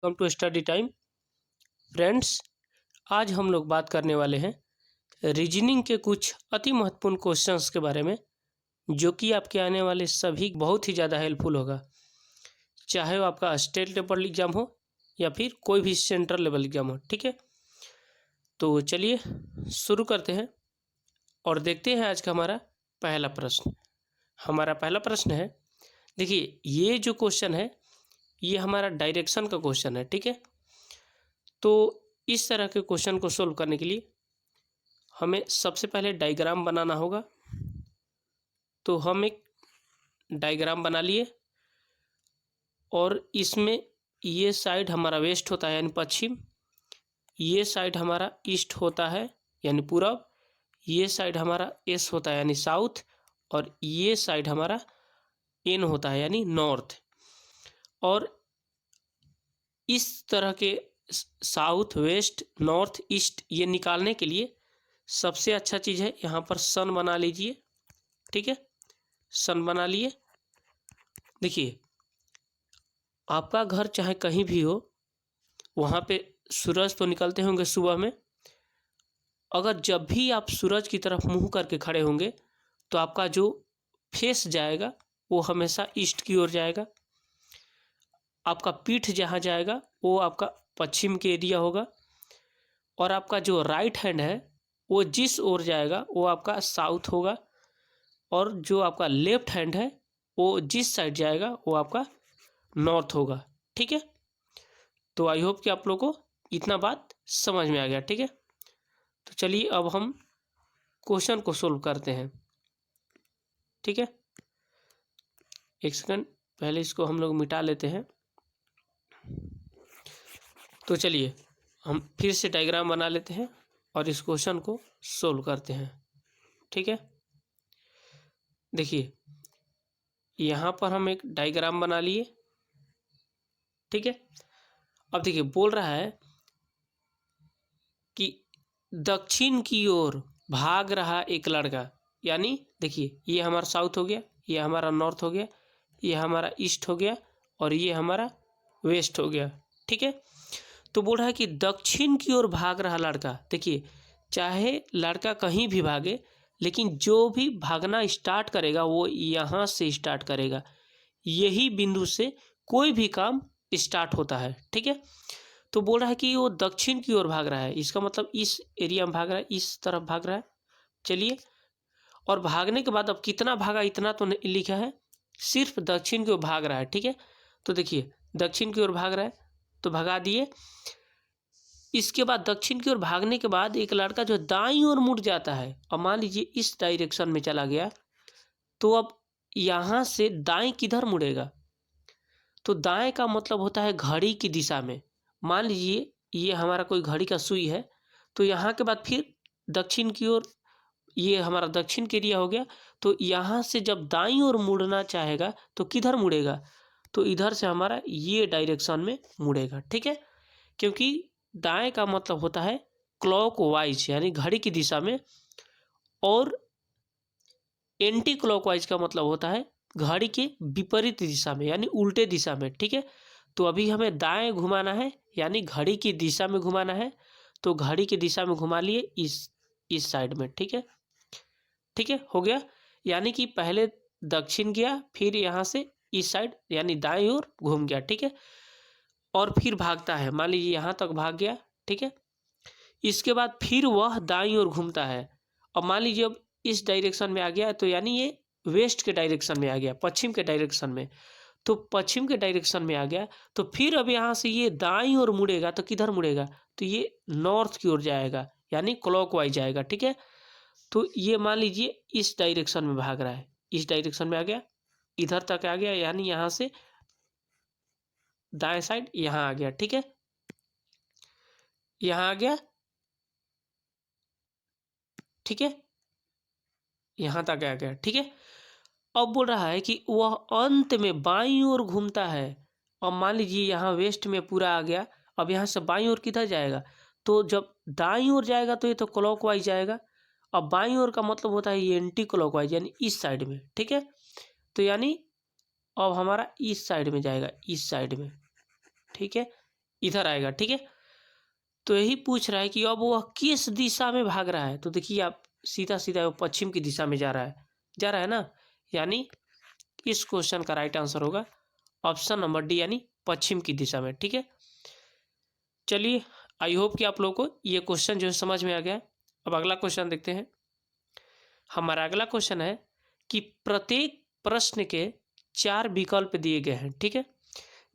Welcome to study time friends. आज हम लोग बात करने वाले हैं रीजनिंग के कुछ अति महत्वपूर्ण क्वेश्चंस के बारे में, जो कि आपके आने वाले सभी बहुत ही ज़्यादा हेल्पफुल होगा, चाहे वो आपका स्टेट लेवल एग्ज़ाम हो या फिर कोई भी सेंट्रल लेवल एग्ज़ाम हो। ठीक है, तो चलिए शुरू करते हैं और देखते हैं आज का हमारा पहला प्रश्न। हमारा पहला प्रश्न है, देखिए ये जो क्वेश्चन है ये हमारा डायरेक्शन का क्वेश्चन है। ठीक है, तो इस तरह के क्वेश्चन को सोल्व करने के लिए हमें सबसे पहले डायग्राम बनाना होगा। तो हम एक डायग्राम बना लिए और इसमें ये साइड हमारा वेस्ट होता है यानी पश्चिम, ये साइड हमारा ईस्ट होता है यानी पूरब, ये साइड हमारा एस होता है यानी साउथ, और ये साइड हमारा एन होता है यानी नॉर्थ। और इस तरह के साउथ, वेस्ट, नॉर्थ, ईस्ट ये निकालने के लिए सबसे अच्छा चीज़ है यहाँ पर सन बना लीजिए। ठीक है, सन बना लिए। देखिए आपका घर चाहे कहीं भी हो, वहाँ पे सूरज तो निकलते होंगे सुबह में। अगर जब भी आप सूरज की तरफ मुंह करके खड़े होंगे तो आपका जो फेस जाएगा वो हमेशा ईस्ट की ओर जाएगा। आपका पीठ जहाँ जाएगा वो आपका पश्चिम के एरिया होगा, और आपका जो राइट हैंड है वो जिस ओर जाएगा वो आपका साउथ होगा, और जो आपका लेफ्ट हैंड है वो जिस साइड जाएगा वो आपका नॉर्थ होगा। ठीक है, तो आई होप कि आप लोगों को इतना बात समझ में आ गया। ठीक है, तो चलिए अब हम क्वेश्चन को सोल्व करते हैं। ठीक है, एक सेकंड पहले इसको हम लोग मिटा लेते हैं। तो चलिए हम फिर से डायग्राम बना लेते हैं और इस क्वेश्चन को सोल्व करते हैं। ठीक है, देखिए यहाँ पर हम एक डायग्राम बना लिए। ठीक है, अब देखिए बोल रहा है कि दक्षिण की ओर भाग रहा एक लड़का, यानी देखिए ये हमारा साउथ हो गया, ये हमारा नॉर्थ हो गया, ये हमारा ईस्ट हो गया, और ये हमारा वेस्ट हो गया। ठीक है, तो बोल रहा है कि दक्षिण की ओर भाग रहा लड़का। देखिए चाहे लड़का कहीं भी भागे, लेकिन जो भी भागना स्टार्ट करेगा वो यहाँ से स्टार्ट करेगा, यही बिंदु से कोई भी काम स्टार्ट होता है। ठीक है, तो बोल रहा है कि वो दक्षिण की ओर भाग रहा है, इसका मतलब इस एरिया में भाग रहा है, इस तरफ भाग रहा है। चलिए, और भागने के बाद अब कितना भागा इतना तो नहीं लिखा है, सिर्फ दक्षिण की ओर भाग रहा है। ठीक है, तो देखिए दक्षिण की ओर भाग रहा है तो भगा दिए। इसके बाद दक्षिण की ओर भागने के बाद एक लड़का जो दाईं ओर मुड़ जाता है, और मान लीजिए इस डायरेक्शन में चला गया, तो अब यहाँ से दाएं किधर मुड़ेगा? तो दाएं का मतलब होता है घड़ी की दिशा में। मान लीजिए ये हमारा कोई घड़ी का सुई है, तो यहाँ के बाद फिर दक्षिण की ओर, ये हमारा दक्षिण के एरिया हो गया, तो यहाँ से जब दाईं ओर मुड़ना चाहेगा तो किधर मुड़ेगा? तो इधर से हमारा ये डायरेक्शन में मुड़ेगा। ठीक है, क्योंकि दाएं का मतलब होता है क्लॉकवाइज यानी घड़ी की दिशा में, और एंटी क्लॉकवाइज का मतलब होता है घड़ी के विपरीत दिशा में यानी उल्टे दिशा में। ठीक है, तो अभी हमें दाएं घुमाना है यानी घड़ी की दिशा में घुमाना है, तो घड़ी की दिशा में घुमा लिए इस साइड में। ठीक है, ठीक है हो गया, यानी कि पहले दक्षिण गया, फिर यहाँ से इस साइड यानी दाएं ओर घूम गया। ठीक है, और फिर भागता है, मान लीजिए यहाँ तक भाग गया। ठीक है, इसके बाद फिर वह दाईं ओर घूमता है, और मान लीजिए अब इस डायरेक्शन में आ गया, तो यानी ये वेस्ट के डायरेक्शन में आ गया, पश्चिम के डायरेक्शन में। तो पश्चिम के डायरेक्शन में आ गया, तो फिर अब यहाँ से ये दाईं ओर मुड़ेगा, तो किधर मुड़ेगा? तो ये नॉर्थ की ओर जाएगा यानी क्लॉकवाइज जाएगा। ठीक है, तो ये मान लीजिए इस डायरेक्शन में भाग रहा है, इस डायरेक्शन में आ गया, इधर तक आ गया, यानी यहाँ से दाएं साइड यहाँ आ गया। ठीक है, यहाँ आ गया। ठीक है, यहाँ तक आ गया। ठीक है, अब बोल रहा है कि वह अंत में बाईं ओर घूमता है। अब मान लीजिए यहाँ वेस्ट में पूरा आ गया, अब यहाँ से बाईं ओर किधर जाएगा? तो जब दाईं ओर जाएगा तो ये तो क्लॉकवाइज जाएगा, अब बाईं ओर का मतलब होता है ये एंटी क्लॉकवाइज यानी इस साइड में। ठीक है, तो यानी अब हमारा इस साइड में जाएगा, इस साइड में। ठीक है, इधर आएगा, ठीक है। तो यही पूछ रहा है कि अब वह किस दिशा में भाग रहा है। तो देखिए आप सीधा सीधा वो पश्चिम की दिशा में जा रहा है ना, यानी इस क्वेश्चन का राइट आंसर होगा ऑप्शन नंबर डी, यानी पश्चिम की दिशा में, ठीक है। चलिए, आई होप कि आप लोगों को ये क्वेश्चन जो है समझ में आ गया। अब अगला क्वेश्चन देखते हैं। हमारा अगला क्वेश्चन है कि प्रत्येक प्रश्न के 4 विकल्प दिए गए हैं, ठीक है,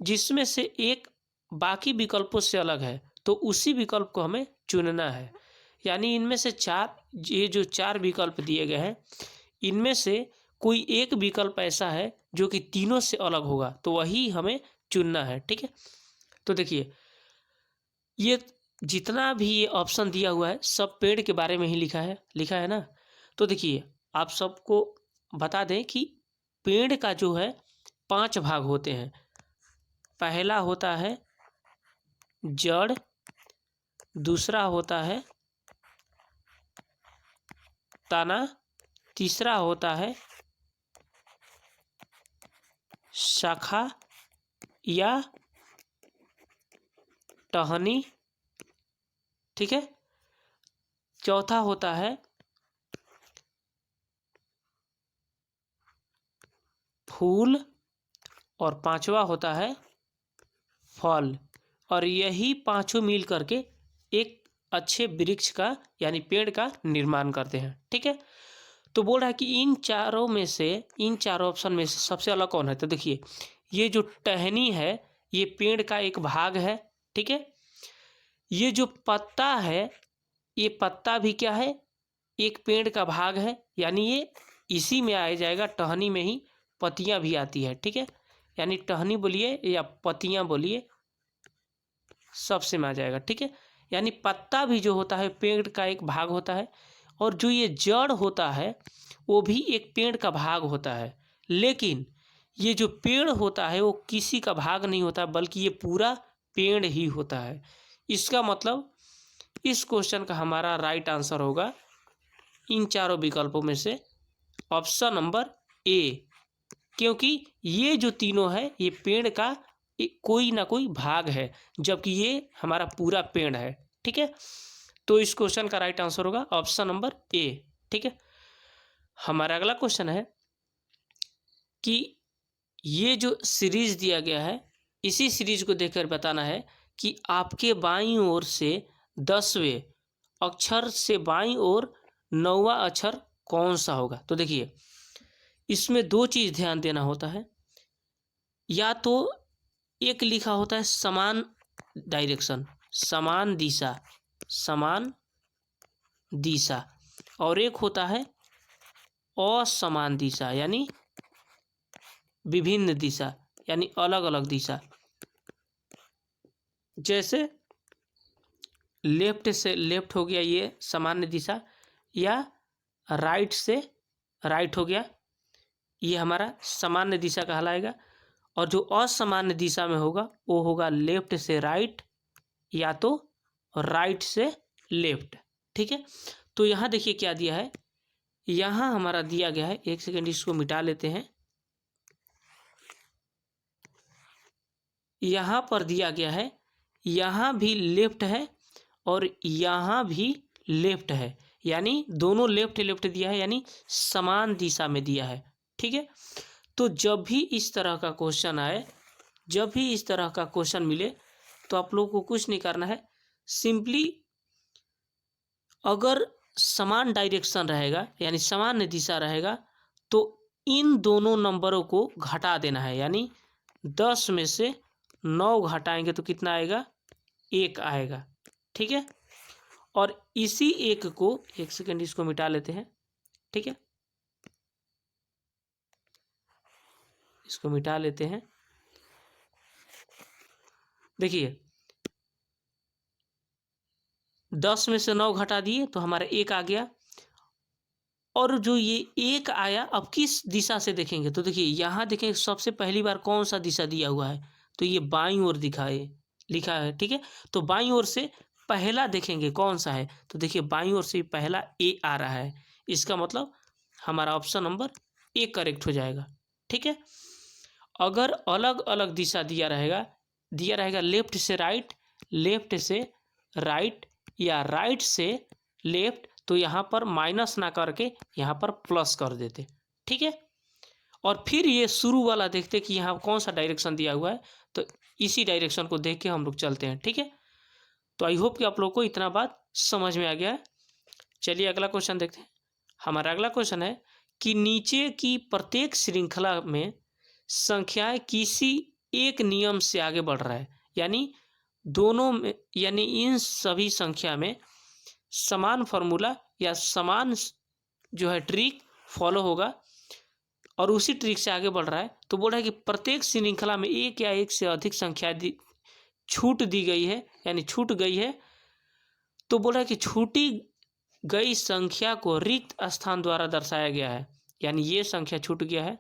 जिसमें से एक बाकी विकल्पों से अलग है, तो उसी विकल्प को हमें चुनना है। यानी इनमें से ये जो 4 विकल्प दिए गए हैं, इनमें से कोई एक विकल्प ऐसा है जो कि तीनों से अलग होगा, तो वही हमें चुनना है, ठीक है। तो देखिए, ये जितना भी ये ऑप्शन दिया हुआ है सब पेड़ के बारे में ही लिखा है ना। तो देखिए, आप सबको बता दें कि पेड़ का जो है 5 भाग होते हैं। पहला होता है जड़, दूसरा होता है तना, तीसरा होता है शाखा या टहनी, ठीक है, चौथा होता है फूल और पांचवा होता है फल। और यही पांचों मिल करके एक अच्छे वृक्ष का यानी पेड़ का निर्माण करते हैं, ठीक है। तो बोल रहा है कि इन चारों ऑप्शन में से सबसे अलग कौन है। तो देखिए, ये जो टहनी है ये पेड़ का एक भाग है, ठीक है। ये जो पत्ता है, ये पत्ता भी क्या है, एक पेड़ का भाग है, यानी ये इसी में आ जाएगा, टहनी में ही पत्तियां भी आती है, ठीक है। यानी टहनी बोलिए या पत्तियां बोलिए, सबसे में आ जाएगा, ठीक है। यानी पत्ता भी जो होता है पेड़ का एक भाग होता है, और जो ये जड़ होता है वो भी एक पेड़ का भाग होता है। लेकिन ये जो पेड़ होता है वो किसी का भाग नहीं होता, बल्कि ये पूरा पेड़ ही होता है। इसका मतलब इस क्वेश्चन का हमारा राइट आंसर होगा इन चारों विकल्पों में से ऑप्शन नंबर ए, क्योंकि ये जो तीनों है ये पेड़ का कोई ना कोई भाग है, जबकि ये हमारा पूरा पेड़ है, ठीक है। तो इस क्वेश्चन का राइट आंसर होगा ऑप्शन नंबर ए, ठीक है। हमारा अगला क्वेश्चन है कि ये जो सीरीज दिया गया है, इसी सीरीज को देखकर बताना है कि आपके बाईं ओर से 10वें अक्षर से बाईं ओर 9वां अक्षर कौन सा होगा। तो देखिए, इसमें 2 चीज़ ध्यान देना होता है। या तो एक लिखा होता है समान डायरेक्शन, समान दिशा, और एक होता है असमान दिशा, यानी विभिन्न दिशा, यानी अलग अलग दिशा। जैसे लेफ्ट से लेफ्ट हो गया ये सामान्य दिशा, या राइट से राइट हो गया, ये हमारा सामान्य दिशा कहलाएगा। और जो असामान्य दिशा में होगा वो होगा लेफ्ट से राइट या तो राइट से लेफ्ट, ठीक है। तो यहाँ देखिए क्या दिया है, यहाँ हमारा दिया गया है, एक सेकेंड इसको मिटा लेते हैं। यहाँ पर दिया गया है, यहाँ भी लेफ्ट है और यहाँ भी लेफ्ट है, यानी दोनों लेफ्ट लेफ्ट दिया है, यानी समान दिशा में दिया है, ठीक है। तो जब भी इस तरह का क्वेश्चन आए, जब भी इस तरह का क्वेश्चन मिले, तो आप लोगों को कुछ नहीं करना है, सिंपली अगर समान डायरेक्शन रहेगा यानी समान दिशा रहेगा तो इन दोनों नंबरों को घटा देना है। यानी 10 में से 9 घटाएंगे तो कितना आएगा, 1 आएगा, ठीक है। और इसी 1 को, एक सेकेंड इसको मिटा लेते हैं, ठीक है, इसको मिटा लेते हैं। देखिए, 10 में से 9 घटा दिए तो हमारा 1 आ गया, और जो ये 1 आया अब किस दिशा से देखेंगे। तो देखिए यहाँ देखेंगे सबसे पहली बार कौन सा दिशा दिया हुआ है, तो ये बाईं ओर लिखा है, ठीक है। तो बाईं ओर से पहला देखेंगे कौन सा है, तो देखिए बाईं ओर से पहला ए आ रहा है, इसका मतलब हमारा ऑप्शन नंबर ए करेक्ट हो जाएगा, ठीक है। अगर अलग अलग दिशा दिया रहेगा, दिया रहेगा लेफ्ट से राइट, लेफ्ट से राइट या राइट से लेफ्ट, तो यहाँ पर माइनस ना करके यहाँ पर प्लस कर देते, ठीक है। और फिर ये शुरू वाला देखते कि यहाँ कौन सा डायरेक्शन दिया हुआ है, तो इसी डायरेक्शन को देख के हम लोग चलते हैं, ठीक है। तो आई होप कि आप लोग को इतना बात समझ में आ गया है। चलिए अगला क्वेश्चन देखते हैं। हमारा अगला क्वेश्चन है कि नीचे की प्रत्येक श्रृंखला में संख्याएं किसी एक नियम से आगे बढ़ रहा है, यानी दोनों में, यानी इन सभी संख्या में समान फॉर्मूला या समान जो है ट्रिक फॉलो होगा और उसी ट्रिक से आगे बढ़ रहा है। तो बोल रहा है कि प्रत्येक श्रृंखला में एक या एक से अधिक संख्या छूट दी गई है, यानी छूट गई है। तो बोल रहा है कि छूटी गई संख्या को रिक्त स्थान द्वारा दर्शाया गया है, यानी ये संख्या छूट गया है।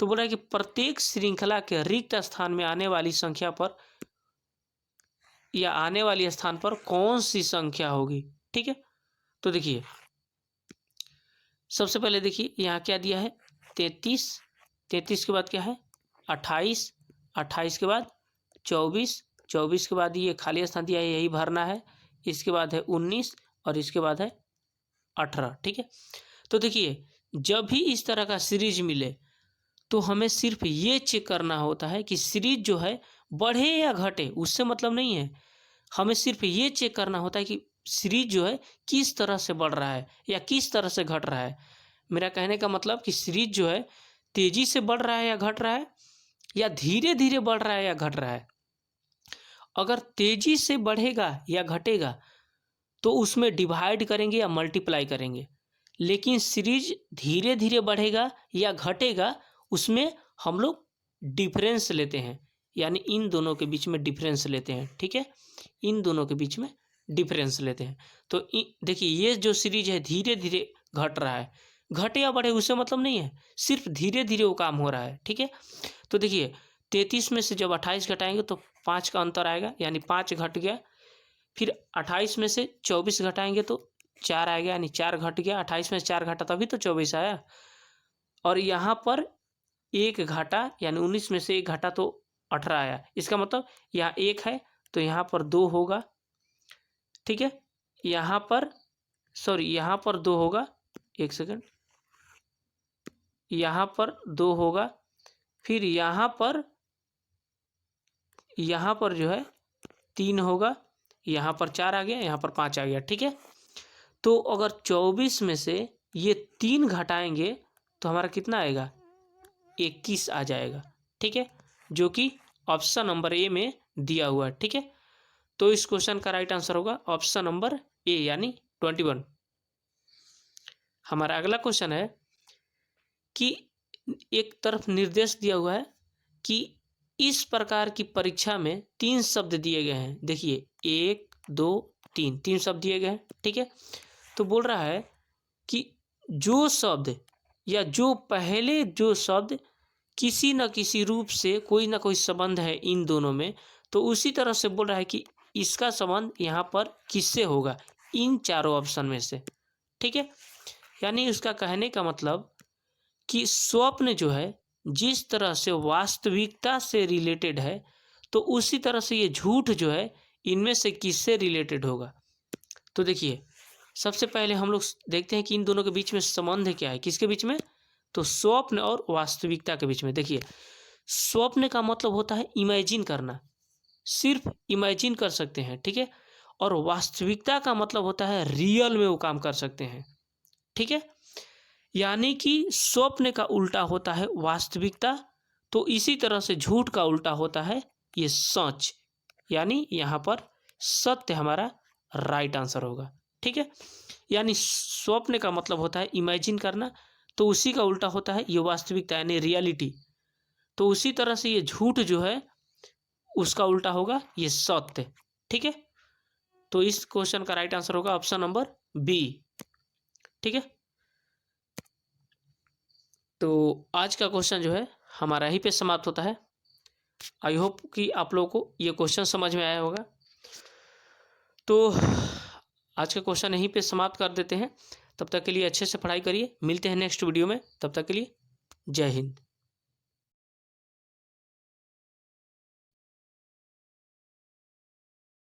तो बोल रहा है कि प्रत्येक श्रृंखला के रिक्त स्थान में आने वाली संख्या पर या आने वाली स्थान पर कौन सी संख्या होगी, ठीक है। तो देखिए सबसे पहले देखिए यहाँ क्या दिया है 33, 33 के बाद क्या है 28, 28 के बाद 24, 24 के बाद ये खाली स्थान दिया है यही भरना है, इसके बाद है 19 और इसके बाद है 18, ठीक है। तो देखिए जब भी इस तरह का सीरीज मिले तो हमें सिर्फ ये चेक करना होता है कि सीरीज जो है बढ़े या घटे, उससे मतलब नहीं है। हमें सिर्फ ये चेक करना होता है कि सीरीज जो है किस तरह से बढ़ रहा है या किस तरह से घट रहा है। मेरा कहने का मतलब कि सीरीज जो है तेजी से बढ़ रहा है या घट रहा है या धीरे धीरे बढ़ रहा है या घट रहा है। अगर तेजी से बढ़ेगा या घटेगा तो उसमें डिवाइड करेंगे या मल्टीप्लाई करेंगे, लेकिन सीरीज धीरे धीरे बढ़ेगा या घटेगा उसमें हम लोग डिफरेंस लेते हैं, यानी इन दोनों के बीच में डिफरेंस लेते हैं, ठीक है। इन दोनों के बीच में डिफरेंस लेते हैं। तो देखिए ये जो सीरीज है धीरे धीरे घट रहा है, घटे या बढ़े उससे मतलब नहीं है, सिर्फ धीरे धीरे वो काम हो रहा है, ठीक है। तो देखिए 33 में से जब 28 घटाएंगे तो 5 का अंतर आएगा, यानी 5 घट गया। फिर 28 में से 24 घटाएंगे तो 4 आएगा, यानी 4 घट गया। 28 में से 4 घटा तभी तो 24 आया। और यहाँ पर 1 घटा, यानी 19 में से 1 घटा तो 18 आया। इसका मतलब यहाँ 1 है तो यहाँ पर 2 होगा, ठीक है। यहाँ पर यहाँ पर 2 होगा, 1 सेकंड, यहाँ पर 2 होगा। फिर यहाँ पर जो है 3 होगा, यहाँ पर 4 आ गया, यहाँ पर 5 आ गया, ठीक है। तो अगर 24 में से ये 3 घटाएंगे तो हमारा कितना आएगा 21 आ जाएगा, ठीक है, जो कि ऑप्शन नंबर ए में दिया हुआ है, ठीक है। तो इस क्वेश्चन का राइट आंसर होगा ऑप्शन नंबर ए, यानी 21। हमारा अगला क्वेश्चन है कि एक तरफ निर्देश दिया हुआ है कि इस प्रकार की परीक्षा में 3 शब्द दिए गए हैं। देखिए 1 2 3, 3 शब्द दिए गए हैं, ठीक है। तो बोल रहा है कि जो शब्द या जो पहले जो शब्द किसी न किसी रूप से कोई ना कोई संबंध है इन दोनों में, तो उसी तरह से बोल रहा है कि इसका संबंध यहाँ पर किससे होगा, इन चारों ऑप्शन में से, ठीक है। यानी उसका कहने का मतलब कि स्वप्न जो है जिस तरह से वास्तविकता से रिलेटेड है तो उसी तरह से ये झूठ जो है इनमें से किससे रिलेटेड होगा। तो देखिए सबसे पहले हम लोग देखते हैं कि इन दोनों के बीच में संबंध क्या है, किसके बीच में, तो स्वप्न और वास्तविकता के बीच में। देखिए स्वप्न का मतलब होता है इमेजिन करना, सिर्फ इमेजिन कर सकते हैं, ठीक है। और वास्तविकता का मतलब होता है रियल में वो काम कर सकते हैं, ठीक है। यानी कि स्वप्न का उल्टा होता है वास्तविकता, तो इसी तरह से झूठ का उल्टा होता है ये सच, यानी यहाँ पर सत्य हमारा राइट आंसर होगा, ठीक है। यानी स्वप्न का मतलब होता है इमेजिन करना, तो उसी का उल्टा होता है ये वास्तविकता यानी रियलिटी। तो उसी तरह से ये झूठ जो है उसका उल्टा होगा ये सत्य, ठीक है। तो इस क्वेश्चन का राइट आंसर होगा ऑप्शन नंबर बी, ठीक है। तो आज का क्वेश्चन जो है हमारा यहीं पे समाप्त होता है। आई होप कि आप लोगों को ये क्वेश्चन समझ में आया होगा। तो आज का क्वेश्चन यहीं पे समाप्त कर देते हैं। तब तक के लिए अच्छे से पढ़ाई करिए, मिलते हैं नेक्स्ट वीडियो में। तब तक के लिए जय हिंद।